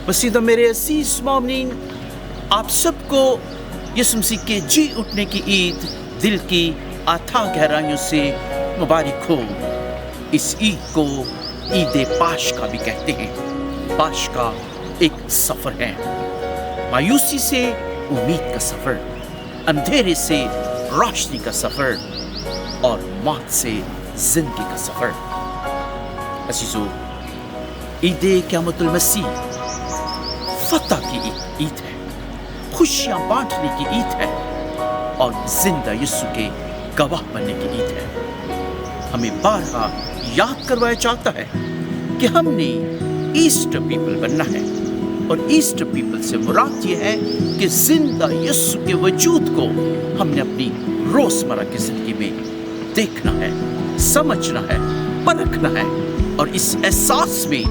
मसीह मेरे अजीज मोमिनीन, आप सबको यीशु मसीह के जी उठने की ईद दिल की अथाह गहराइयों से मुबारक हो। इस ईद को ईद पाशका भी कहते हैं। पाशका एक सफ़र है, मायूसी से उम्मीद का सफ़र, अंधेरे से रोशनी का सफ़र और मौत से जिंदगी का सफ़र। अजीजों, ईद क़यामतुल मसीह फतह की ईद है, खुशियाँ बांटने की ईद है और जिंदा यीशु के गवाह बनने की ईद है। हमें बारहा याद करवाया जाता है कि हमने ईस्टर पीपल बनना है और ईस्टर पीपल से मुराद ये है कि जिंदा यीशु के वजूद को हमने अपनी रोजमर्रा की जिंदगी में देखना है, समझना है, परखना है और इस एहसास में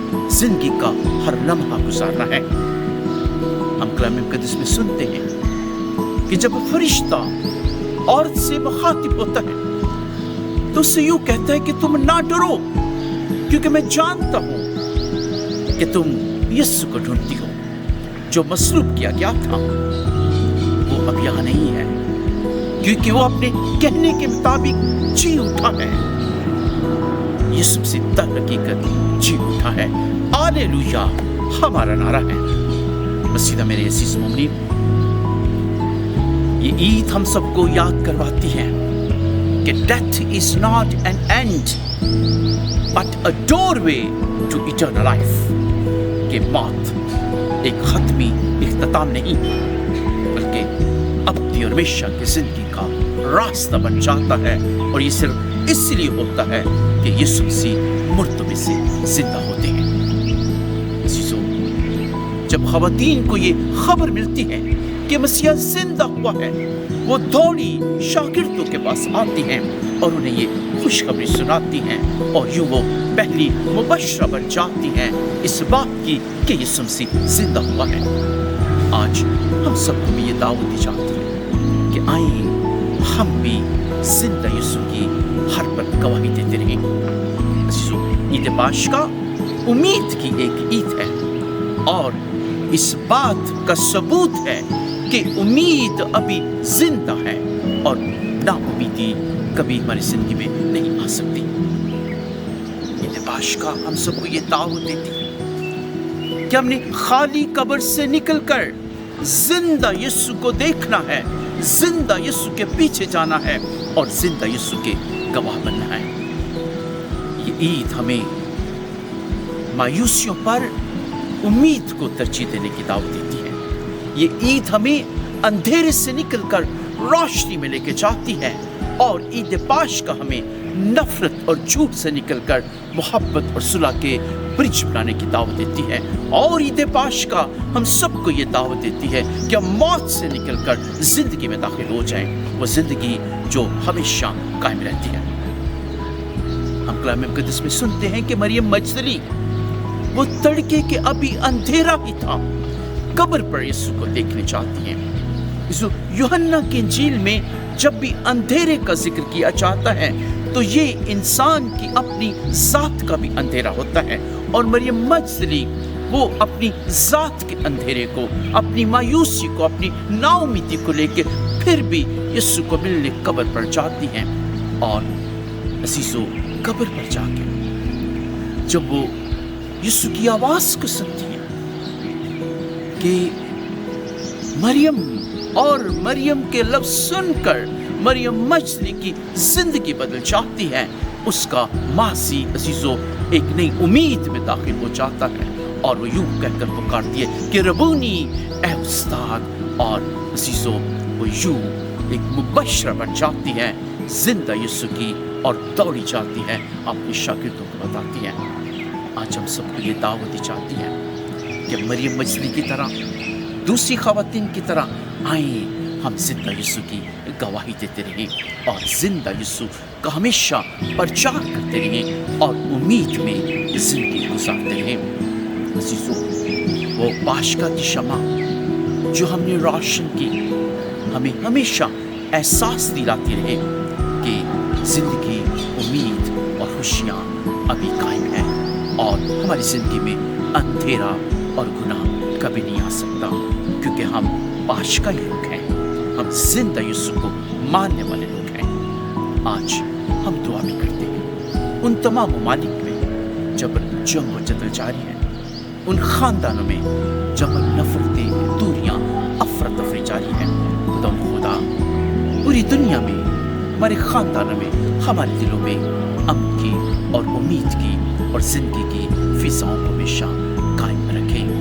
जिंदगी का हर लम्हा गुजारना है। हम कलाम मुक़द्दस में सुनते हैं कि जब फरिश्ता औरत से मुखातिब होता है तो उससे यूं कहता है कि तुम ना डरो, क्योंकि मैं जानता हूं कि तुम यीशु को ढूंढती हो। जो मसलूब किया गया था वो अब यहाँ नहीं है, क्योंकि वो अपने कहने के मुताबिक जी उठा है। यीशु से दर हकीकत जी उठा है। हालेलुया हमारा नारा है। मसीह मेरे अजीज मोमिनीन, ये ईद हम सबको याद करवाती है कि death is not an end but a doorway to eternal life. कि मौत एक खत्मी इख्तिताम नहीं, बल्कि अबदी और हमेशा की जिंदगी का रास्ता बन जाता है। और ये सिर्फ इसलिए होता है कि यीशु मसीह मुर्दों में से जिंदा होते हैं। जब ख़वातीन को ये खबर मिलती है कि मसीहा जिंदा हुआ है, वो दौड़ी शागिर्दों के पास आती हैं और उन्हें ये खुशखबरी सुनाती हैं और यूं वो पहली मुबशरा बन जाती हैं इस बात की कि यीशु मसीह जिंदा हुआ है। आज हम सबको भी ये दावत दी जाती है कि आइए हम भी जिंदा यीशु की हर पल गवाही देते रहें। ईद पाशका उम्मीद की एक ईद है और इस बात का सबूत है कि उम्मीद अभी जिंदा है और नाउम्मीदी कभी हमारी जिंदगी में नहीं आ सकती। ईद पाशका हम सबको ये दावत देती है कि हमने खाली कब्र से निकलकर जिंदा यीशु को देखना है, जिंदा यीशु के पीछे जाना है और जिंदा यीशु के गवाह बनना है। ये ईद हमें मायूसियों पर उम्मीद को तरजीह देने की दावत देती है। ये ईद हमें अंधेरे से निकलकर रोशनी में लेके जाती है और ईद पाशका हमें नफरत और झूठ से निकलकर मोहब्बत और सुलह के ब्रिज बनाने की दावत देती है। और ईद पाशका हम सबको ये दावत देती है कि हम मौत से निकलकर जिंदगी में दाखिल हो जाएं, वो जिंदगी जो हमेशा कायम रहती है। हम कलाम मुक़द्दस में सुनते हैं कि मरियम मजदली वो तड़के के अभी अंधेरा ही था, कब्र पर यीशु को देखने चाहती हैं। यूहन्ना की इंजील में जब भी अंधेरे का जिक्र किया जाता है तो ये इंसान की अपनी जात का भी अंधेरा होता है और मरियम मजदली वो अपनी जात के अंधेरे को, अपनी मायूसी को, अपनी नाउमीदी को लेके फिर भी यीशु को मिलने कब्र पर जाती हैं। और अजीजों, कब्र पर जाके जब वो यीशु की आवाज को सुनती है कि मरियम, और मरियम के लफ्ज सुनकर मरियम मजदली की जिंदगी बदल जाती है। उसका मासी अजीजों एक नई उम्मीद में दाखिल हो जाता है और वो यूं कहकर पुकारती है कि रबूनी, ए उस्ताद। और अजीजों वो यूं एक मुबशरा बन जाती है जिंदा यीशु की और दौड़ी जाती है, अपने शागिर्दों को बताती है। आज हम सबको ये दावत दी जाती है कि मरियम मजदली की तरह, दूसरी ख़वातीन की तरह आए, हम जिंदा यीशु की गवाही देते रहें और जिंदा यीशु का हमेशा प्रचार करते रहें और उम्मीद में जिंदगी गुजारते रहें। अजीजों, वो पाशका की शमा जो हमने रोशन की हमें हमेशा एहसास दिलाती रहे कि जिंदगी, उम्मीद और खुशियाँ अभी कायम है और हमारी जिंदगी में अंधेरा اور گناہ کبھی نہیں آ سکتا، کیونکہ ہم پاشکائی لوگ ہیں، ہم زندہ یسوع کو ماننے والے لوگ ہیں۔ آج ہم دعا بھی کرتے ہیں ان تمام ممالک میں جب جنگ و جدل جاری ہے، ان خاندانوں میں جب نفرتیں، دوریاں، افراتفری جاری ہے۔ خدا پوری دنیا میں، ہمارے خاندانوں میں، ہمارے دلوں میں امن کی اور امید کی اور زندگی کی فضاؤں کو ہمیشہ قائم رکھے۔